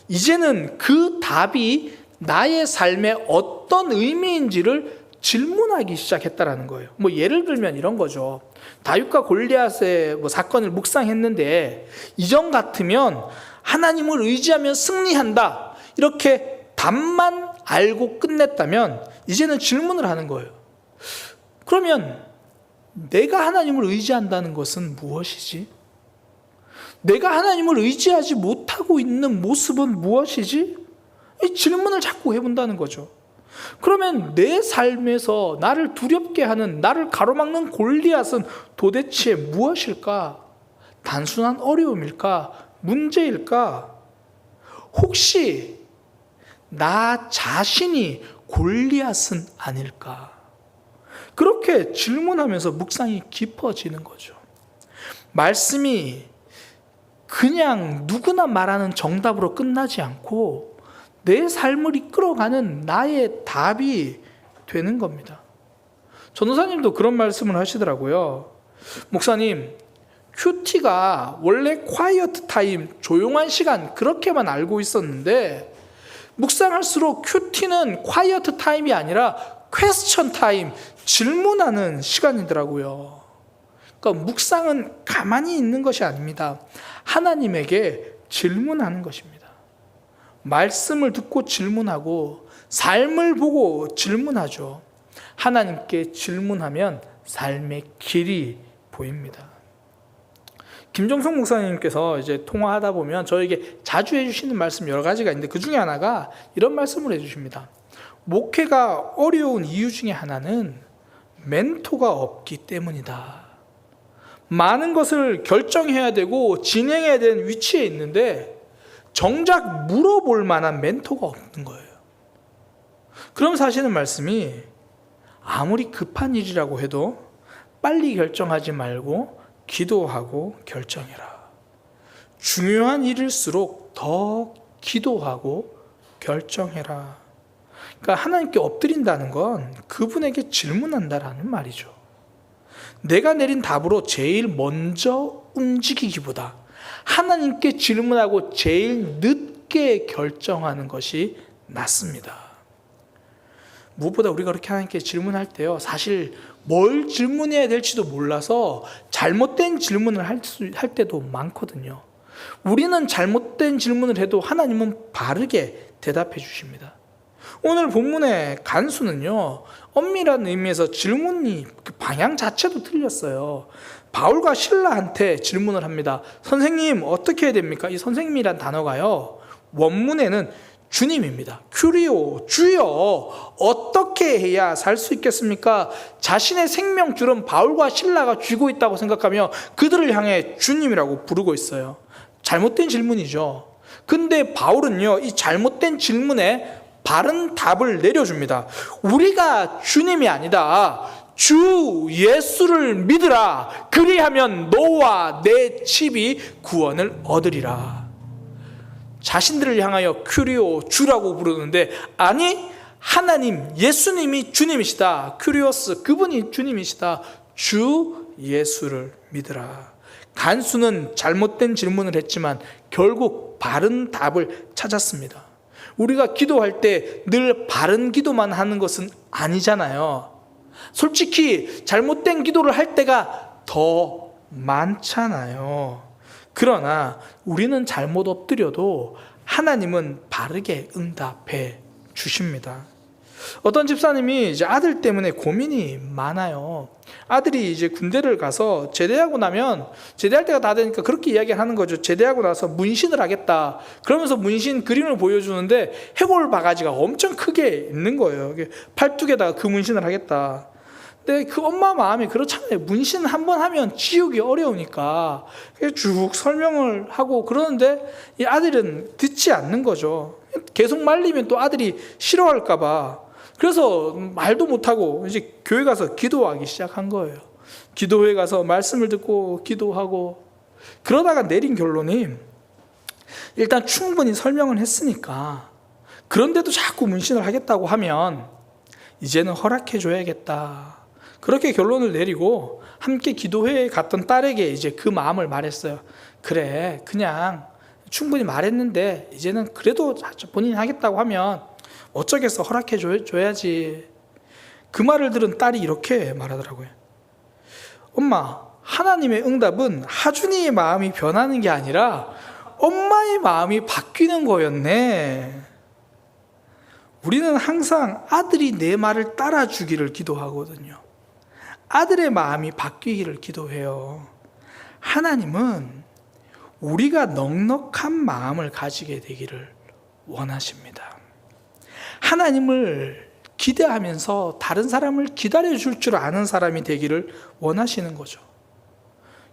이제는 그 답이 나의 삶에 어떤 의미인지를 질문하기 시작했다라는 거예요. 예를 들면 이런 거죠. 다윗과 골리앗의 사건을 묵상했는데, 이전 같으면 하나님을 의지하면 승리한다, 이렇게 답만 알고 끝냈다면 이제는 질문을 하는 거예요. 그러면 내가 하나님을 의지한다는 것은 무엇이지? 내가 하나님을 의지하지 못하고 있는 모습은 무엇이지? 이 질문을 자꾸 해본다는 거죠. 그러면 내 삶에서 나를 두렵게 하는, 나를 가로막는 골리앗은 도대체 무엇일까? 단순한 어려움일까? 문제일까? 혹시 나 자신이 골리앗은 아닐까? 그렇게 질문하면서 묵상이 깊어지는 거죠. 말씀이 그냥 누구나 말하는 정답으로 끝나지 않고 내 삶을 이끌어가는 나의 답이 되는 겁니다. 전도사님도 그런 말씀을 하시더라고요. 목사님, 큐티가 원래 콰이어트 타임, 조용한 시간, 그렇게만 알고 있었는데 묵상할수록 큐티는 콰이어트 타임이 아니라 퀘스천 타임, 질문하는 시간이더라고요. 그러니까 묵상은 가만히 있는 것이 아닙니다. 하나님에게 질문하는 것입니다. 말씀을 듣고 질문하고 삶을 보고 질문하죠. 하나님께 질문하면 삶의 길이 보입니다. 김정성 목사님께서 이제 통화하다 보면 저에게 자주 해주시는 말씀 여러 가지가 있는데, 그 중에 하나가 이런 말씀을 해주십니다. 목회가 어려운 이유 중에 하나는 멘토가 없기 때문이다. 많은 것을 결정해야 되고 진행해야 되는 위치에 있는데 정작 물어볼 만한 멘토가 없는 거예요. 그러면서 하시는 말씀이, 아무리 급한 일이라고 해도 빨리 결정하지 말고 기도하고 결정해라. 중요한 일일수록 더 기도하고 결정해라. 그러니까 하나님께 엎드린다는 건 그분에게 질문한다라는 말이죠. 내가 내린 답으로 제일 먼저 움직이기보다 하나님께 질문하고 제일 늦게 결정하는 것이 낫습니다. 무엇보다 우리가 그렇게 하나님께 질문할 때요, 사실 뭘 질문해야 될지도 몰라서 잘못된 질문을 할 때도 많거든요. 우리는 잘못된 질문을 해도 하나님은 바르게 대답해 주십니다. 오늘 본문의 간수는요, 엄밀한 의미에서 질문이 그 방향 자체도 틀렸어요. 바울과 실라한테 질문을 합니다. 선생님, 어떻게 해야 됩니까? 이 선생님이란 단어가요, 원문에는 주님입니다. 큐리오, 주여, 어떻게 해야 살 수 있겠습니까? 자신의 생명줄은 바울과 실라가 쥐고 있다고 생각하며 그들을 향해 주님이라고 부르고 있어요. 잘못된 질문이죠. 근데 바울은요, 이 잘못된 질문에 바른 답을 내려줍니다. 우리가 주님이 아니다, 주 예수를 믿으라. 그리하면 너와 내 집이 구원을 얻으리라. 자신들을 향하여 큐리오, 주라고 부르는데, 아니, 하나님, 예수님이 주님이시다. 큐리오스, 그분이 주님이시다. 주 예수를 믿으라. 간수는 잘못된 질문을 했지만 결국 바른 답을 찾았습니다. 우리가 기도할 때 늘 바른 기도만 하는 것은 아니잖아요. 솔직히 잘못된 기도를 할 때가 더 많잖아요. 그러나 우리는 잘못 엎드려도 하나님은 바르게 응답해 주십니다. 어떤 집사님이 이제 아들 때문에 고민이 많아요. 아들이 이제 군대를 가서 제대하고 나면, 제대할 때가 다 되니까 그렇게 이야기를 하는 거죠. 제대하고 나서 문신을 하겠다. 그러면서 문신 그림을 보여주는데 해골 바가지가 엄청 크게 있는 거예요. 팔뚝에다가 그 문신을 하겠다. 근데 그 엄마 마음이 그렇잖아요. 문신 한번 하면 지우기 어려우니까 쭉 설명을 하고 그러는데 이 아들은 듣지 않는 거죠. 계속 말리면 또 아들이 싫어할까 봐. 그래서 말도 못하고 이제 교회 가서 기도하기 시작한 거예요. 기도회 가서 말씀을 듣고 기도하고, 그러다가 내린 결론이, 일단 충분히 설명을 했으니까 그런데도 자꾸 문신을 하겠다고 하면 이제는 허락해 줘야겠다. 그렇게 결론을 내리고 함께 기도회에 갔던 딸에게 이제 그 마음을 말했어요. 그래, 그냥 충분히 말했는데 이제는 그래도 본인이 하겠다고 하면 어쩌겠어, 허락해 줘야지. 그 말을 들은 딸이 이렇게 말하더라고요. 엄마, 하나님의 응답은 하준이의 마음이 변하는 게 아니라 엄마의 마음이 바뀌는 거였네. 우리는 항상 아들이 내 말을 따라주기를 기도하거든요. 아들의 마음이 바뀌기를 기도해요. 하나님은 우리가 넉넉한 마음을 가지게 되기를 원하십니다. 하나님을 기대하면서 다른 사람을 기다려줄 줄 아는 사람이 되기를 원하시는 거죠.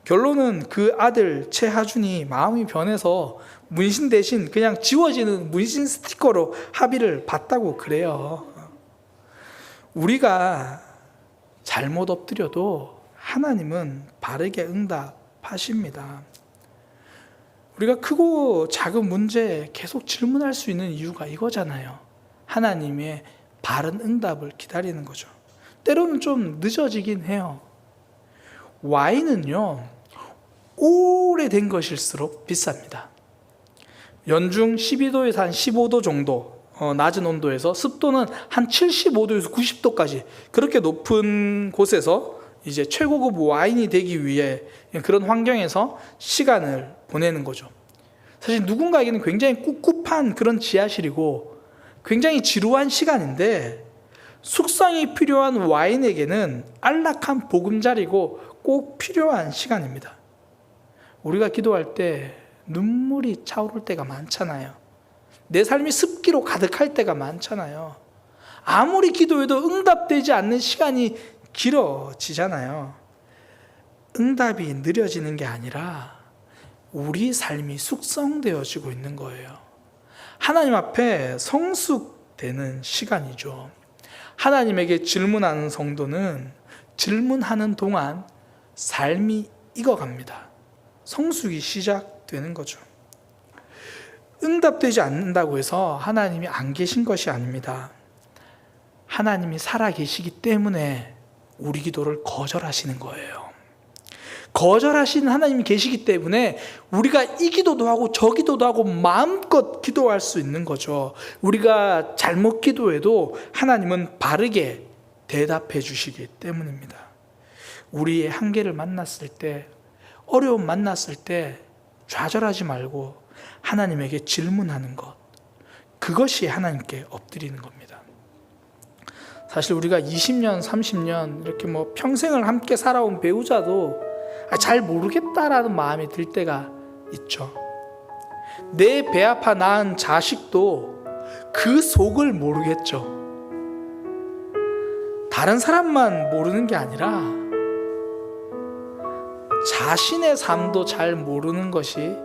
결론은 그 아들 최하준이 마음이 변해서 문신 대신 그냥 지워지는 문신 스티커로 합의를 봤다고 그래요. 우리가 잘못 엎드려도 하나님은 바르게 응답하십니다. 우리가 크고 작은 문제에 계속 질문할 수 있는 이유가 이거잖아요. 하나님의 바른 응답을 기다리는 거죠. 때로는 좀 늦어지긴 해요. 와인은요, 오래된 것일수록 비쌉니다. 연중 12도에서 한 15도 정도 낮은 온도에서, 습도는 한 75도에서 90도까지 그렇게 높은 곳에서 이제 최고급 와인이 되기 위해 그런 환경에서 시간을 보내는 거죠. 사실 누군가에게는 굉장히 꿉꿉한 그런 지하실이고 굉장히 지루한 시간인데, 숙성이 필요한 와인에게는 안락한 보금자리고 꼭 필요한 시간입니다. 우리가 기도할 때 눈물이 차오를 때가 많잖아요. 내 삶이 습기로 가득할 때가 많잖아요. 아무리 기도해도 응답되지 않는 시간이 길어지잖아요. 응답이 느려지는 게 아니라 우리 삶이 숙성되어지고 있는 거예요. 하나님 앞에 성숙되는 시간이죠. 하나님에게 질문하는 성도는 질문하는 동안 삶이 익어갑니다. 성숙이 시작되는 거죠. 응답되지 않는다고 해서 하나님이 안 계신 것이 아닙니다. 하나님이 살아계시기 때문에 우리 기도를 거절하시는 거예요. 거절하시는 하나님이 계시기 때문에 우리가 이 기도도 하고 저 기도도 하고 마음껏 기도할 수 있는 거죠. 우리가 잘못 기도해도 하나님은 바르게 대답해 주시기 때문입니다. 우리의 한계를 만났을 때, 어려움 만났을 때 좌절하지 말고 하나님에게 질문하는 것, 그것이 하나님께 엎드리는 겁니다. 사실 우리가 20년, 30년 이렇게 뭐 평생을 함께 살아온 배우자도 잘 모르겠다라는 마음이 들 때가 있죠. 내 배 아파 낳은 자식도 그 속을 모르겠죠. 다른 사람만 모르는 게 아니라 자신의 삶도 잘 모르는 것이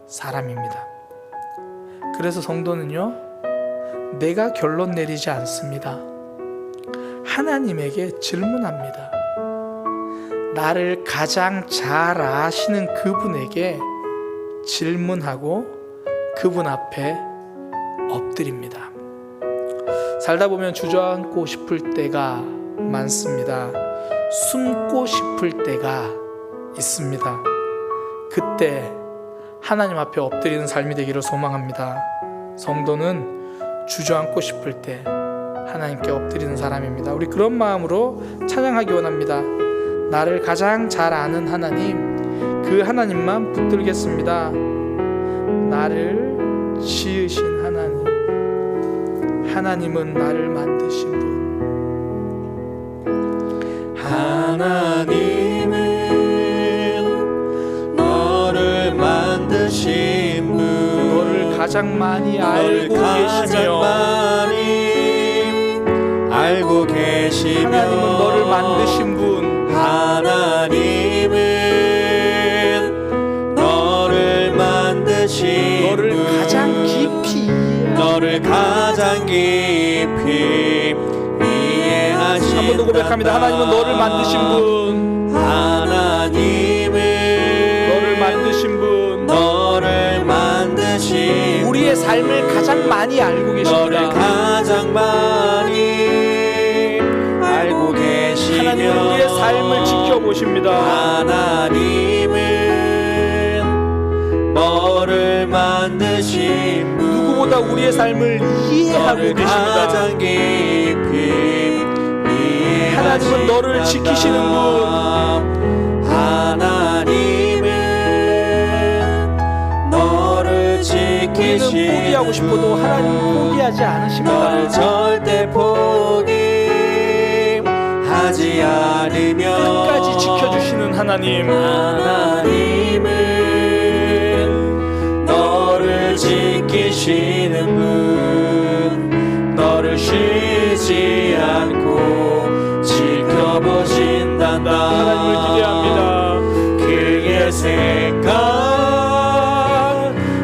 사람입니다. 그래서 성도는요, 내가 결론 내리지 않습니다. 하나님에게 질문합니다. 나를 가장 잘 아시는 그분에게 질문하고 그분 앞에 엎드립니다. 살다 보면 주저앉고 싶을 때가 많습니다. 숨고 싶을 때가 있습니다. 그때 하나님 앞에 엎드리는 삶이 되기를 소망합니다. 성도는 주저앉고 싶을 때 하나님께 엎드리는 사람입니다. 우리 그런 마음으로 찬양하기 원합니다. 나를 가장 잘 아는 하나님, 그 하나님만 붙들겠습니다. 나를 지으신 하나님, 하나님은 나를 만드신 분. 하나님은 너를 만드신 분, 너를 가장 많이 알고 계시며, 알고 계시며, 하나님은 너를 만드신 분. 하나님은 너를 만드신 너를 분, 가장 깊이 너를 가장 깊이 이해하신다. 한 번 더 고백합니다. 하나님은 너를 만드신 분. 하나님은 너를 만드신 분. 너를 만드신 우리의 삶을 가장 많이 알고 너를 계십니다. 가장 많이 알고 계시며, 하나님은 우리의 삶을 지켜보십니다. 하나님은 너를 만드신 분, 누구보다 우리의 삶을 이해하고 너를 계십니다. 가장 깊이 하나님은 너를 지키시는 분. 하나님은 너를 우리는 지키시는 포기하고 싶어도 하나님 포기하지 않으십니다. 너를 절대 포기하지 않으며 끝까지 지켜주시는 하나님. 하나님은 너를 지키시는 분, 너를 쉬지 않고 지켜보신단다. 하나님을 기대합니다. 그의 생각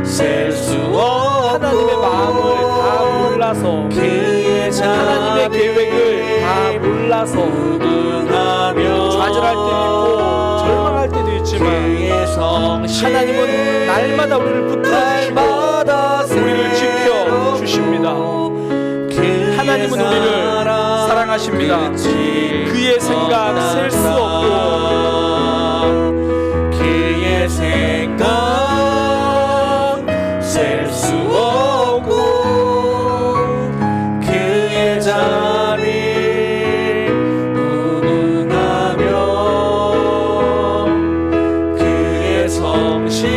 셀 수 없고 하나님의 마음을 다 몰라서, 그의 하나님의 계획을 다 몰라서 무능하며 좌절할 때도 있고 절망할 때도 있지만, 그의 성실 하나님은 날마다 우리를 붙들어주시고 우리를 지켜주십니다. 하나님은 우리를 사랑하십니다. 그의 생각 셀 수 없고, 그의 생각 셀 수 없고, 그의 자비 무능하며 그의 성실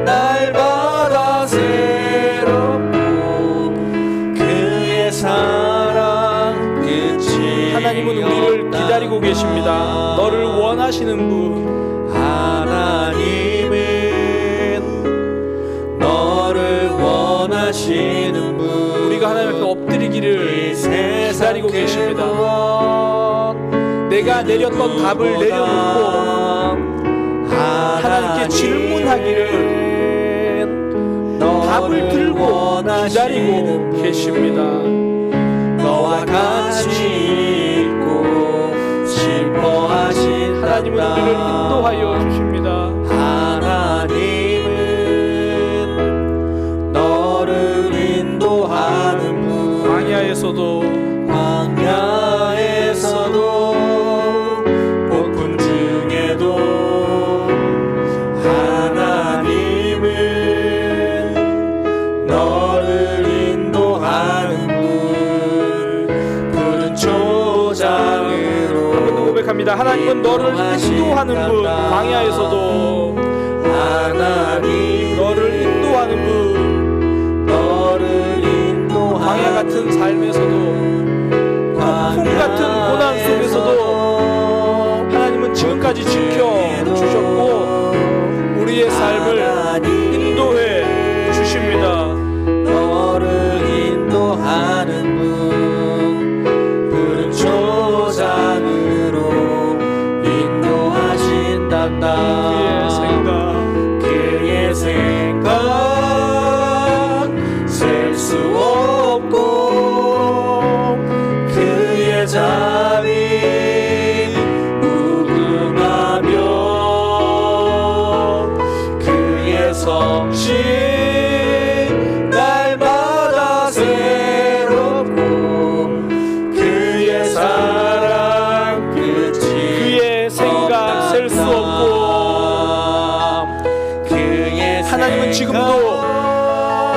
날마다 새롭고, 그의 사랑 끝이 하나님은 우리를 기다리고 계십니다. 너를 원하시는 분. 하나님은 너를 원하시는 분, 우리가 하나님 앞에 엎드리기를 기다리고 계십니다. 내가 내렸던 답을 내려놓고 하나님께 질문하기를 답을 들고 기다리고 계십니다. 너와 같이 있고 싶어 하신다. 하나님은 우리를 인도하여 주십니다. 하나님은 너를 인도하는 분, 광야에서도 광야에서도 폭풍 중에도 하나님은 너를 인도하는 분, 푸른 초장으로 한 번 더 고백합니다. 하나님은 너를 인도하는 분. 광야에서도 하나님 너를 인도하는 분. 너를 인도하는 광야 같은 삶에서도, 폭풍 같은 고난 속에서도 하나님은 지금까지 지켜주셨고 우리의 삶을 인도해 주십니다. 너를 인도하는 분, 푸른 초장으로 인도하신단다. 그의 생각 셀 수 없고, 그의 자비 무궁하며 그의 성실 날마다 새롭고, 그의 사랑 끝이 그의 생각 셀 수 없고, 그의 하나님은 지금도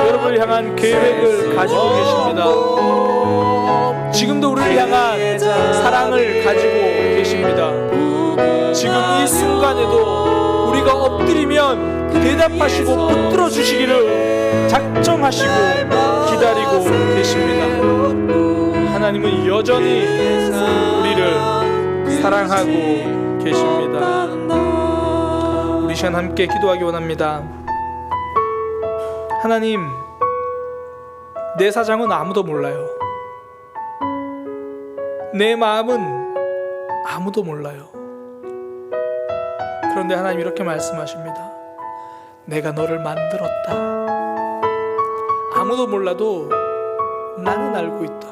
여러분을 향한 계획을 가지고 계십니다. 지금도 우리를 향한 사랑을 가지고 계십니다. 지금 이 순간에도 우리가 엎드리면 대답하시고 붙들어 주시기를 작정하시고 기다리고 계십니다. 하나님은 여전히 우리를 사랑하고 계십니다. 우리 시간 함께 기도하기 원합니다. 하나님, 내 사정은 아무도 몰라요. 내 마음은 아무도 몰라요. 그런데 하나님 이렇게 말씀하십니다. 내가 너를 만들었다. 아무도 몰라도 나는 알고 있다.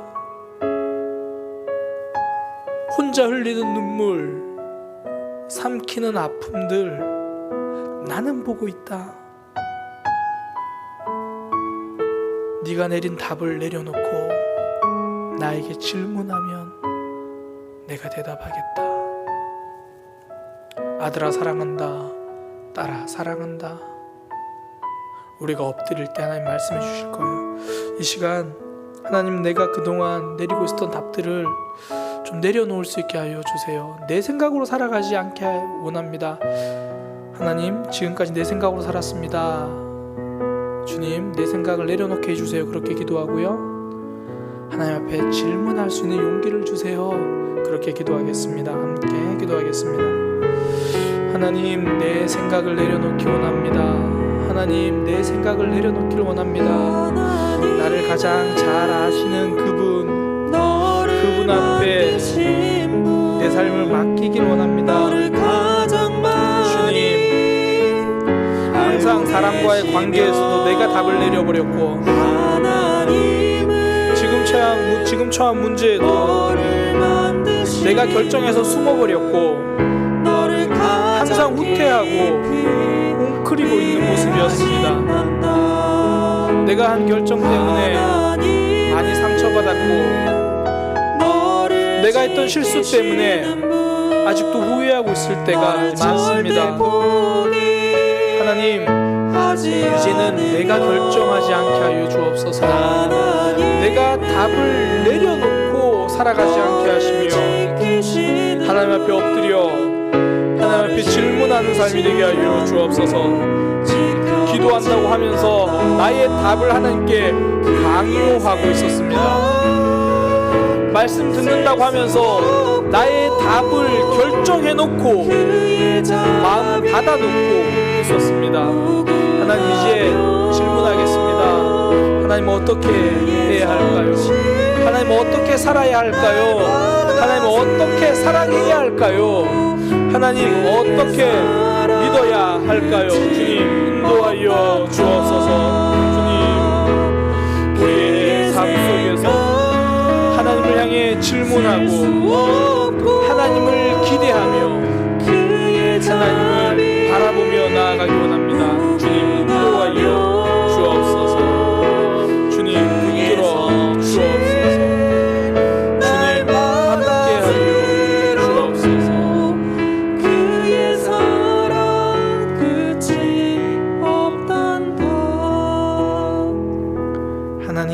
혼자 흘리는 눈물, 삼키는 아픔들 나는 보고 있다. 네가 내린 답을 내려놓고 나에게 질문하면 내가 대답하겠다. 아들아 사랑한다. 딸아 사랑한다. 우리가 엎드릴 때 하나님 말씀해 주실 거예요. 이 시간 하나님, 내가 그동안 내리고 있었던 답들을 좀 내려놓을 수 있게 하여 주세요. 내 생각으로 살아가지 않게 원합니다. 하나님, 지금까지 내 생각으로 살았습니다. 주님, 내 생각을 내려놓게 해주세요. 그렇게 기도하고요. 하나님 앞에 질문할 수 있는 용기를 주세요. 그렇게 기도하겠습니다. 함께 기도하겠습니다. 하나님, 내 생각을 내려놓기 원합니다. 하나님, 내 생각을 내려놓기를 원합니다. 나를 가장 잘 아시는 그분 앞에 내 삶을 맡기길 원합니다. 주님, 항상 사람과의 관계에서도 내가 답을 내려버렸고, 지금 처한 문제에도 내가 결정해서 숨어버렸고, 항상 후퇴하고 웅크리고 있는 모습이었습니다. 내가 한 결정 때문에 많이 상처받았고, 내가 했던 실수 때문에 아직도 후회하고 있을 때가 많습니다. 하나님, 이제는 내가 결정하지 않게 하여 주옵소서. 내가 답을 내려놓고 살아가지 않게 하시며, 하나님 앞에 엎드려 하나님 앞에 질문하는 삶이 되게 하여 주옵소서. 기도한다고 하면서 나의 답을 하나님께 강요하고 있었습니다. 말씀 듣는다고 하면서 나의 답을 결정해놓고 마음을 닫아놓고 있었습니다. 하나님, 이제 질문하겠습니다. 하나님, 어떻게 해야 할까요? 하나님, 어떻게 살아야 할까요? 하나님, 어떻게 사랑해야 할까요? 하나님, 어떻게 믿어야 할까요? 주님, 인도하여 주옵소서. 주님, 우리의 삶 속에서 하나님을 향해 질문하고 하나님을 기대하며 하나님을 바라보며 나아가기 원합니다. 주님, 인도하여 주옵소서. 주님, 붙들어 주옵소서. 주님, 함께하여 주옵소서. 그의 사랑 끝이 없단다. 하나님,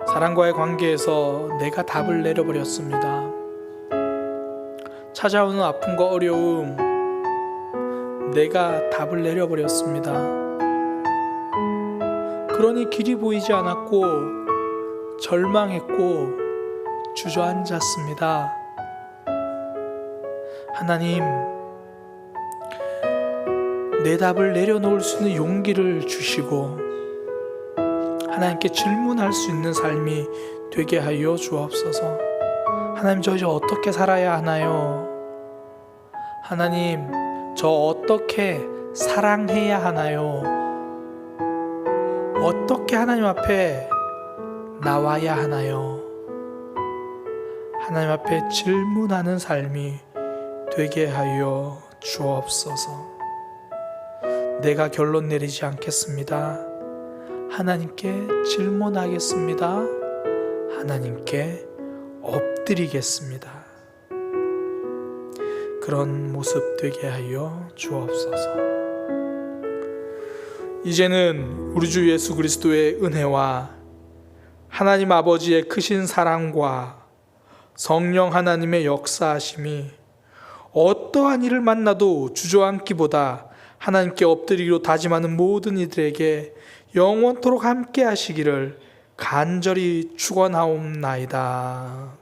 사랑과의 관계에서 내가 답을 내려버렸습니다. 찾아오는 아픔과 어려움, 내가 답을 내려버렸습니다. 그러니 길이 보이지 않았고 절망했고 주저앉았습니다. 하나님, 내 답을 내려놓을 수 있는 용기를 주시고 하나님께 질문할 수 있는 삶이 되게 하여 주옵소서. 하나님, 저 이제 어떻게 살아야 하나요? 하나님, 저 어떻게 사랑해야 하나요? 어떻게 하나님 앞에 나와야 하나요? 하나님 앞에 질문하는 삶이 되게 하여 주옵소서. 내가 결론 내리지 않겠습니다. 하나님께 질문하겠습니다. 하나님께 엎드리겠습니다. 그런 모습 되게 하여 주옵소서. 이제는 우리 주 예수 그리스도의 은혜와 하나님 아버지의 크신 사랑과 성령 하나님의 역사하심이 어떠한 일을 만나도 주저앉기보다 하나님께 엎드리기로 다짐하는 모든 이들에게 영원토록 함께 하시기를 간절히 축원하옵나이다.